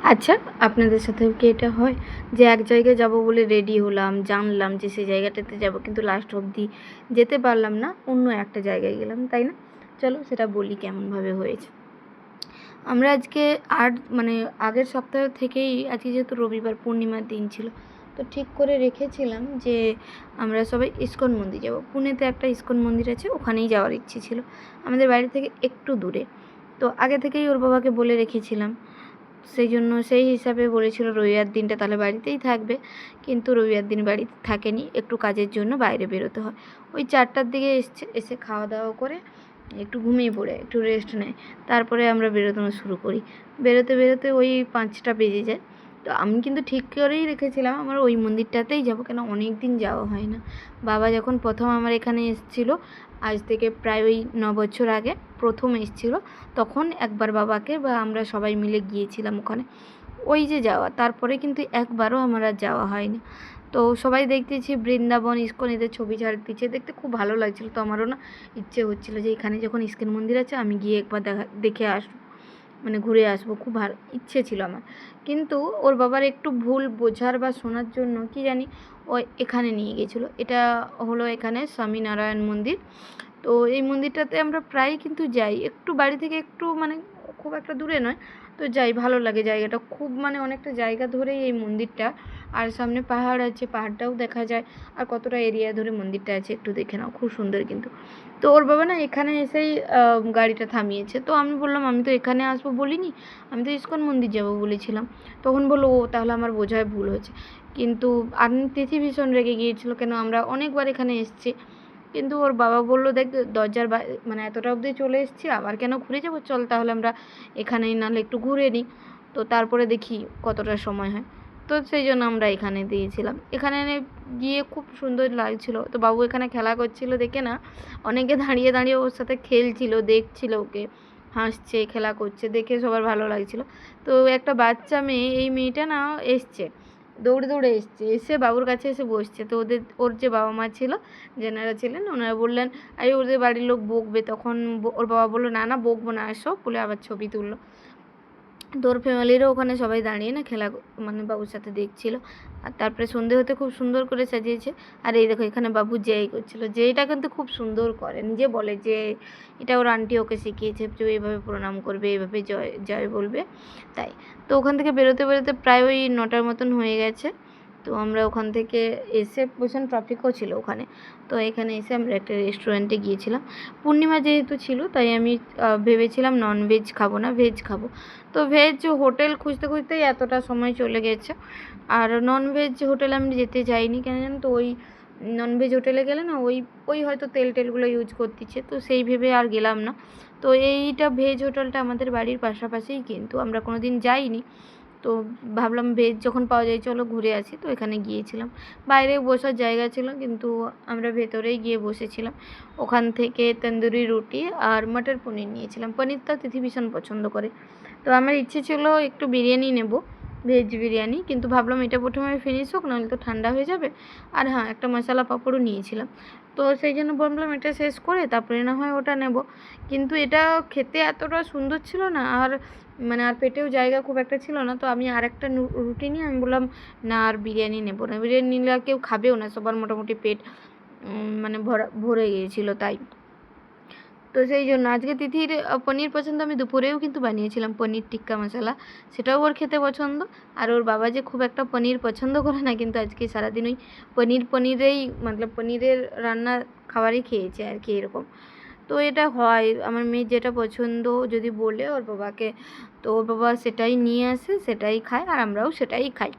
আচ্ছা, আপনাদের সাথেও কি এটা হয় যে এক জায়গায় যাব বলে রেডি হলাম, জানলাম যে সেই জায়গাটাতে যাব, কিন্তু লাস্ট অবধি যেতে পারলাম না, অন্য একটা জায়গায় গেলাম, তাই না? চলো সেটা বলি কেমনভাবে হয়েছে। আমরা আজকে মানে আগের সপ্তাহ থেকেই, আজকে যেহেতু রবিবার পূর্ণিমার দিন ছিল, তো ঠিক করে রেখেছিলাম যে আমরা সবাই ইস্কন মন্দির যাব। পুনেতে একটা ইস্কন মন্দির আছে, ওখানেই যাওয়ার ইচ্ছে ছিল, আমাদের বাড়ি থেকে একটু দূরে। তো আগে থেকেই ওর বাবাকে বলে রেখেছিলাম, সেই জন্য সেই হিসাবে বলেছিল রবিবার দিনটা তাহলে বাড়িতেই থাকবে, কিন্তু রবিবার দিন বাড়িতে থাকেনি, একটু কাজের জন্য বাইরে বেরোতে হয়। ওই 4টার দিকে এসে খাওয়া দাওয়া করে একটু ঘুমিয়ে পড়ে একটু রেস্ট নেয়, তারপরে আমরা বেরোতে শুরু করি। বেরোতে বেরোতে ওই 5টা বেজে যায়। তো আমি কিন্তু ঠিক করেই রেখেছিলাম আমার ওই মন্দিরটাতেই যাব, কেন অনেক দিন যাওয়া হয় না। বাবা যখন প্রথম আমার এখানে এসেছিলো, আজ থেকে প্রায় ওই 9 বছর আগে প্রথম এসেছিলো, তখন একবার বাবাকে বা আমরা সবাই মিলে গিয়েছিলাম ওখানে। ওই যে যাওয়া, তারপরে কিন্তু একবারও আমার আর যাওয়া হয়নি। তো সবাই দেখতেছি বৃন্দাবন, ইস্কন এদের ছবি ছাড়তেছে, দেখতে খুব ভালো লাগছিলো। তো আমারও না ইচ্ছে হচ্ছিলো যে এখানে যখন ইস্কন মন্দির আছে আমি গিয়ে একবার দেখে আসবো, মানে ঘুরে আসবো, খুব ভালো ইচ্ছে ছিল আমার। কিন্তু ওর বাবার একটু ভুল বোঝার বা শোনার জন্য কি জানি ও এখানে নিয়ে গেছিলো। এটা হলো এখানে স্বামীনারায়ণ মন্দির। তো এই মন্দিরটাতে আমরা প্রায় কিন্তু যাই, একটু বাড়ি থেকে একটু মানে খুব একটা দূরে নয়, তো যাই, ভালো লাগে জায়গাটা খুব, মানে অনেকটা জায়গা ধরেই এই মন্দিরটা। আর সামনে পাহাড় আছে, পাহাড়টাও দেখা যায়, আর কতটা এরিয়া ধরে মন্দিরটা আছে একটু দেখে নাও, খুব সুন্দর কিন্তু। তো ওর বাবা না এখানে এসেই গাড়িটা থামিয়েছে, তো আমি বললাম আমি তো এখানে আসবো বলিনি, আমি তো ইস্কন মন্দির যাবো বলেছিলাম। তখন বললো ও তাহলে আমার বোঝায় ভুল হয়েছে। কিন্তু আর তিথি ভীষণ রেগে গিয়েছিলো, কেন আমরা অনেকবার এখানে এসেছি। কিন্তু ওর বাবা বললো দেখ দরজার মানে এতটা অবধি চলে এসেছি, আবার কেন ঘুরে যাবো, চল তাহলে আমরা এখানেই নাহলে একটু ঘুরে নিই, তো তারপরে দেখি কতটা সময় হয়। তো সেই জন্য আমরা এখানে দিয়েছিলাম। এখানে গিয়ে খুব সুন্দর লাগছিল। তো বাবু এখানে খেলা করছিল দেখে না অনেকে দাঁড়িয়ে দাঁড়িয়ে ওর সাথে খেলছিল, দেখছিল ওকে, হাসছে, খেলা করছে, দেখে সবার ভালো লাগছিল। তো একটা বাচ্চা মেয়ে, এই মেয়েটা না এসছে, দৌড়ে দৌড়ে এসে বাবুর কাছে এসে বসছে। তো ওর যে বাবা মা ছিল, যেনারা ছিলেন, ওনারা বললেন আরে ওদের বাড়ির লোক বকবে। তখন ওর বাবা বললো না না বকবো না, আসো, বলে আবার ছবি তুললো। তোর ফ্যামিলিরও ওখানে সবাই দাঁড়িয়ে না খেলা মানে বাবুর সাথে দেখছিল। আর তারপরে সন্ধে হতে খুব সুন্দর করে সাজিয়েছে। আর এই দেখো এখানে বাবু যেই করছিল, যেইটা কিন্তু খুব সুন্দর করে, নিজে বলে যে এটা ওর আন্টি ওকে শিখিয়েছে যে এইভাবে প্রণাম করবে, এইভাবে জয় জয় বলবে, তাই। তো ওখান থেকে বেরোতে বেরোতে প্রায় ওই 9টার মতন হয়ে গেছে। তো আমরা ওখান থেকে এসে ভীষণ ট্রাফিকও ছিল ওখানে। তো এখানে এসে আমরা একটা রেস্টুরেন্টে গিয়েছিলাম। পূর্ণিমা যেহেতু ছিল তাই আমি ভেবেছিলাম ননভেজ খাবো না, ভেজ খাবো। তো ভেজ হোটেল খুঁজতে খুঁজতেই এতটা সময় চলে গেছে। আর ননভেজ হোটেলে আমি যেতে চাইনি, কেন জানো তো, ওই ননভেজ হোটেলে গেলে না ওই হয়তো তেলগুলো ইউজ করতেছে, তো সেই ভেবে আর গেলাম না। তো এইটা ভেজ হোটেলটা আমাদের বাড়ির পাশাপাশিই, কিন্তু আমরা কোনো দিন যাইনি। তো ভাবলাম ভেজ যখন পাওয়া যায় চলো ঘুরে আসি, তো এখানে গিয়েছিলাম। বাইরে বসার জায়গা ছিল, কিন্তু আমরা ভেতরেই গিয়ে বসেছিলাম। ওখান থেকে তন্দুরি রুটি আর মটর পনির নিয়েছিলাম। পনিরটা তিথি ভীষণ পছন্দ করে। তো আমার ইচ্ছে ছিল একটু বিরিয়ানি নেব, ভেজ বিরিয়ানি, কিন্তু ভাবলাম এটা প্রথমে ফিনিশ হোক, নাহলে তো ঠান্ডা হয়ে যাবে। আর হ্যাঁ, একটা মশলা পাঁপড়ও নিয়েছিলাম। তো সেই জন্য ভাবলাম এটা শেষ করে তারপরে না হয় ওটা নেব। কিন্তু এটা খেতে এতটা সুন্দর ছিল না, আর মানে আর পেটেও জায়গা খুব একটা ছিল না। তো আমি আরেকটা রুটি নিয়ে আমি বললাম না আর বিরিয়ানি নেব না, বিরিয়ানি নিলে আর কেউ খাবেও না, সবার মোটামুটি পেট মানে ভরে গিয়েছিলো, তাই। তো সেই জন্য আজকে তিথির পনির পছন্দ, আমি দুপুরেও কিন্তু বানিয়েছিলাম পনির টিক্কা মশলা, সেটাও ওর খেতে পছন্দ। আর ওর বাবা যে খুব একটা পনির পছন্দ করে না, কিন্তু আজকে সারাদিন ওই পনিরেই মতলব পনিরের রান্না খাবারই খেয়েছে আর কি, এরকম। তো এটা হয়, আমার মেয়ের যেটা পছন্দ যদি বলে ওর বাবাকে, তো ওর বাবা সেটাই নিয়ে আসে, সেটাই খায়, আর আমরাও সেটাই খাই।